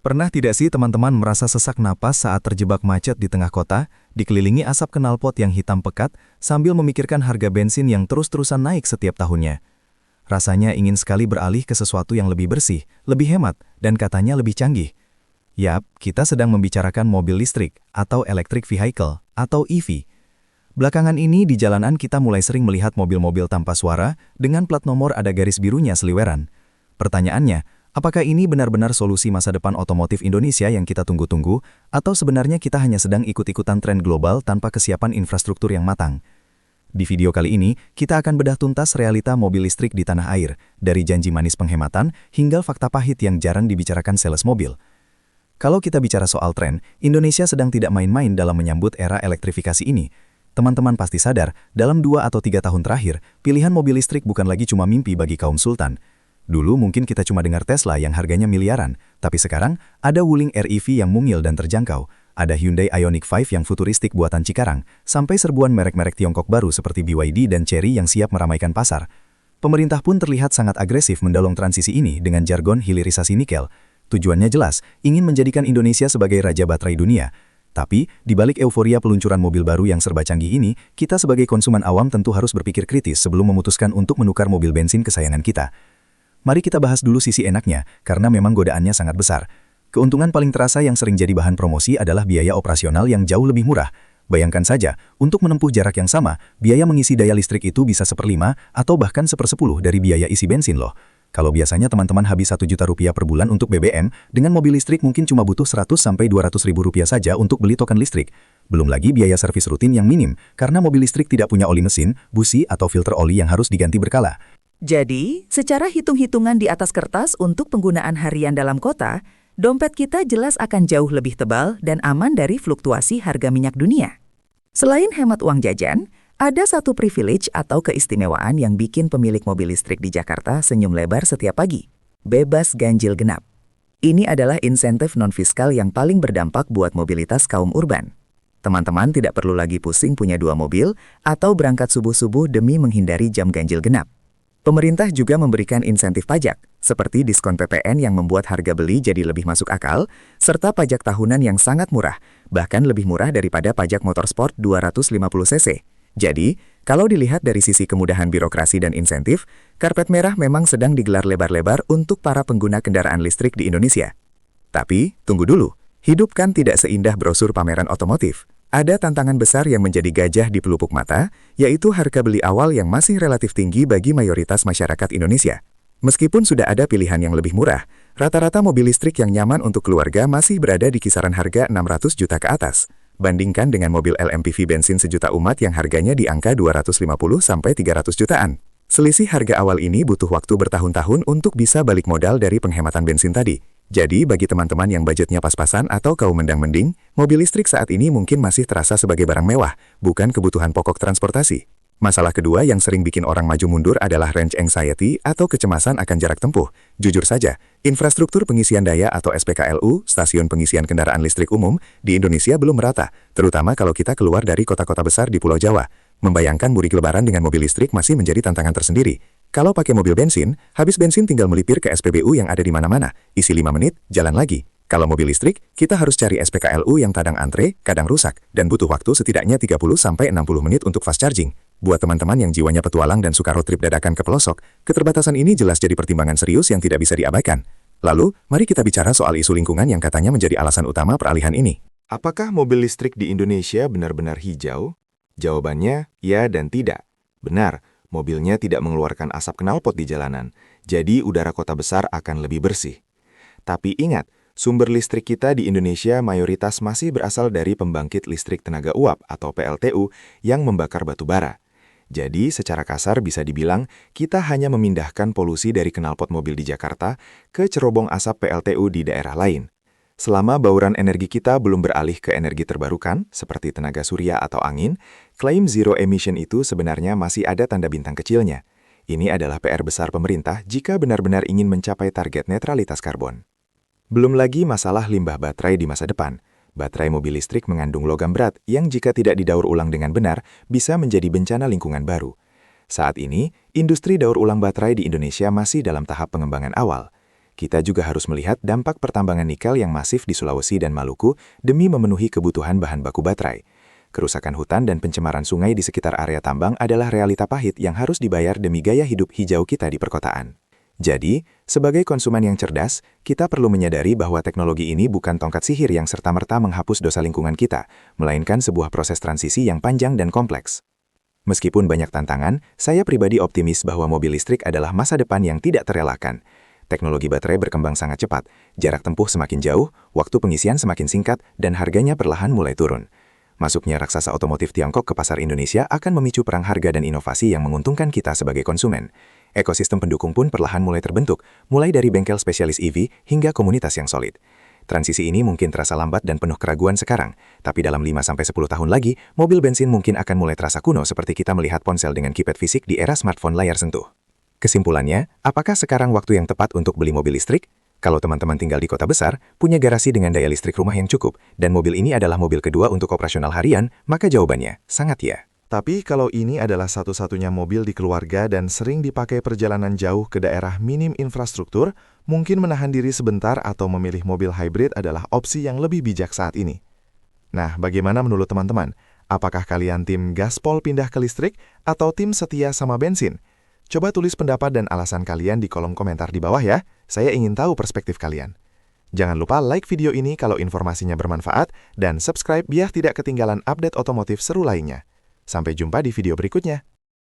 Pernah tidak sih teman-teman merasa sesak napas saat terjebak macet di tengah kota, dikelilingi asap knalpot yang hitam pekat, sambil memikirkan harga bensin yang terus-terusan naik setiap tahunnya? Rasanya ingin sekali beralih ke sesuatu yang lebih bersih, lebih hemat, dan katanya lebih canggih. Yap, kita sedang membicarakan mobil listrik, atau electric vehicle, atau EV. Belakangan ini di jalanan kita mulai sering melihat mobil-mobil tanpa suara, dengan plat nomor ada garis birunya seliweran. Pertanyaannya, apakah ini benar-benar solusi masa depan otomotif Indonesia yang kita tunggu-tunggu, atau sebenarnya kita hanya sedang ikut-ikutan tren global tanpa kesiapan infrastruktur yang matang? Di video kali ini, kita akan bedah tuntas realita mobil listrik di tanah air, dari janji manis penghematan hingga fakta pahit yang jarang dibicarakan sales mobil. Kalau kita bicara soal tren, Indonesia sedang tidak main-main dalam menyambut era elektrifikasi ini. Teman-teman pasti sadar, dalam 2 atau 3 tahun terakhir, pilihan mobil listrik bukan lagi cuma mimpi bagi kaum sultan. Dulu mungkin kita cuma dengar Tesla yang harganya miliaran, tapi sekarang ada Wuling REV yang mungil dan terjangkau, ada Hyundai Ioniq 5 yang futuristik buatan Cikarang, sampai serbuan merek-merek Tiongkok baru seperti BYD dan Chery yang siap meramaikan pasar. Pemerintah pun terlihat sangat agresif mendorong transisi ini dengan jargon hilirisasi nikel. Tujuannya jelas, ingin menjadikan Indonesia sebagai raja baterai dunia. Tapi, di balik euforia peluncuran mobil baru yang serba canggih ini, kita sebagai konsumen awam tentu harus berpikir kritis sebelum memutuskan untuk menukar mobil bensin kesayangan kita. Mari kita bahas dulu sisi enaknya, karena memang godaannya sangat besar. Keuntungan paling terasa yang sering jadi bahan promosi adalah biaya operasional yang jauh lebih murah. Bayangkan saja, untuk menempuh jarak yang sama, biaya mengisi daya listrik itu bisa 1/5 atau bahkan 1/10 dari biaya isi bensin loh. Kalau biasanya teman-teman habis 1 juta rupiah per bulan untuk BBM, dengan mobil listrik mungkin cuma butuh 100–200 ribu rupiah saja untuk beli token listrik. Belum lagi biaya servis rutin yang minim, karena mobil listrik tidak punya oli mesin, busi, atau filter oli yang harus diganti berkala. Jadi, secara hitung-hitungan di atas kertas untuk penggunaan harian dalam kota, dompet kita jelas akan jauh lebih tebal dan aman dari fluktuasi harga minyak dunia. Selain hemat uang jajan, ada satu privilege atau keistimewaan yang bikin pemilik mobil listrik di Jakarta senyum lebar setiap pagi. Bebas ganjil genap. Ini adalah insentif non-fiskal yang paling berdampak buat mobilitas kaum urban. Teman-teman tidak perlu lagi pusing punya 2 mobil atau berangkat subuh-subuh demi menghindari jam ganjil genap. Pemerintah juga memberikan insentif pajak, seperti diskon PPN yang membuat harga beli jadi lebih masuk akal, serta pajak tahunan yang sangat murah, bahkan lebih murah daripada pajak motorsport 250 cc. Jadi, kalau dilihat dari sisi kemudahan birokrasi dan insentif, karpet merah memang sedang digelar lebar-lebar untuk para pengguna kendaraan listrik di Indonesia. Tapi, tunggu dulu, hidup kan tidak seindah brosur pameran otomotif. Ada tantangan besar yang menjadi gajah di pelupuk mata, yaitu harga beli awal yang masih relatif tinggi bagi mayoritas masyarakat Indonesia. Meskipun sudah ada pilihan yang lebih murah, rata-rata mobil listrik yang nyaman untuk keluarga masih berada di kisaran harga 600 juta ke atas. Bandingkan dengan mobil LMPV bensin sejuta umat yang harganya di angka 250–300 jutaan. Selisih harga awal ini butuh waktu bertahun-tahun untuk bisa balik modal dari penghematan bensin tadi. Jadi, bagi teman-teman yang budgetnya pas-pasan atau kaum mendang-mending, mobil listrik saat ini mungkin masih terasa sebagai barang mewah, bukan kebutuhan pokok transportasi. Masalah kedua yang sering bikin orang maju mundur adalah range anxiety atau kecemasan akan jarak tempuh. Jujur saja, infrastruktur pengisian daya atau SPKLU, stasiun pengisian kendaraan listrik umum, di Indonesia belum merata, terutama kalau kita keluar dari kota-kota besar di Pulau Jawa. Membayangkan mudik lebaran dengan mobil listrik masih menjadi tantangan tersendiri. Kalau pakai mobil bensin, habis bensin tinggal melipir ke SPBU yang ada di mana-mana, isi 5 menit, jalan lagi. Kalau mobil listrik, kita harus cari SPKLU yang kadang antre, kadang rusak, dan butuh waktu setidaknya 30–60 menit untuk fast charging. Buat teman-teman yang jiwanya petualang dan suka road trip dadakan ke pelosok, keterbatasan ini jelas jadi pertimbangan serius yang tidak bisa diabaikan. Lalu, mari kita bicara soal isu lingkungan yang katanya menjadi alasan utama peralihan ini. Apakah mobil listrik di Indonesia benar-benar hijau? Jawabannya, ya dan tidak. Benar, mobilnya tidak mengeluarkan asap knalpot di jalanan, jadi udara kota besar akan lebih bersih. Tapi ingat, sumber listrik kita di Indonesia mayoritas masih berasal dari pembangkit listrik tenaga uap atau PLTU yang membakar batu bara. Jadi, secara kasar bisa dibilang, kita hanya memindahkan polusi dari knalpot mobil di Jakarta ke cerobong asap PLTU di daerah lain. Selama bauran energi kita belum beralih ke energi terbarukan, seperti tenaga surya atau angin, klaim zero emission itu sebenarnya masih ada tanda bintang kecilnya. Ini adalah PR besar pemerintah jika benar-benar ingin mencapai target netralitas karbon. Belum lagi masalah limbah baterai di masa depan. Baterai mobil listrik mengandung logam berat yang jika tidak didaur ulang dengan benar, bisa menjadi bencana lingkungan baru. Saat ini, industri daur ulang baterai di Indonesia masih dalam tahap pengembangan awal. Kita juga harus melihat dampak pertambangan nikel yang masif di Sulawesi dan Maluku demi memenuhi kebutuhan bahan baku baterai. Kerusakan hutan dan pencemaran sungai di sekitar area tambang adalah realita pahit yang harus dibayar demi gaya hidup hijau kita di perkotaan. Jadi, sebagai konsumen yang cerdas, kita perlu menyadari bahwa teknologi ini bukan tongkat sihir yang serta-merta menghapus dosa lingkungan kita, melainkan sebuah proses transisi yang panjang dan kompleks. Meskipun banyak tantangan, saya pribadi optimis bahwa mobil listrik adalah masa depan yang tidak terelakkan. Teknologi baterai berkembang sangat cepat, jarak tempuh semakin jauh, waktu pengisian semakin singkat, dan harganya perlahan mulai turun. Masuknya raksasa otomotif Tiongkok ke pasar Indonesia akan memicu perang harga dan inovasi yang menguntungkan kita sebagai konsumen. Ekosistem pendukung pun perlahan mulai terbentuk, mulai dari bengkel spesialis EV hingga komunitas yang solid. Transisi ini mungkin terasa lambat dan penuh keraguan sekarang, tapi dalam 5-10 tahun lagi, mobil bensin mungkin akan mulai terasa kuno seperti kita melihat ponsel dengan keypad fisik di era smartphone layar sentuh. Kesimpulannya, apakah sekarang waktu yang tepat untuk beli mobil listrik? Kalau teman-teman tinggal di kota besar, punya garasi dengan daya listrik rumah yang cukup, dan mobil ini adalah mobil kedua untuk operasional harian, maka jawabannya sangat ya. Tapi kalau ini adalah satu-satunya mobil di keluarga dan sering dipakai perjalanan jauh ke daerah minim infrastruktur, mungkin menahan diri sebentar atau memilih mobil hybrid adalah opsi yang lebih bijak saat ini. Nah, bagaimana menurut teman-teman? Apakah kalian tim gaspol pindah ke listrik atau tim setia sama bensin? Coba tulis pendapat dan alasan kalian di kolom komentar di bawah ya. Saya ingin tahu perspektif kalian. Jangan lupa like video ini kalau informasinya bermanfaat dan subscribe biar tidak ketinggalan update otomotif seru lainnya. Sampai jumpa di video berikutnya.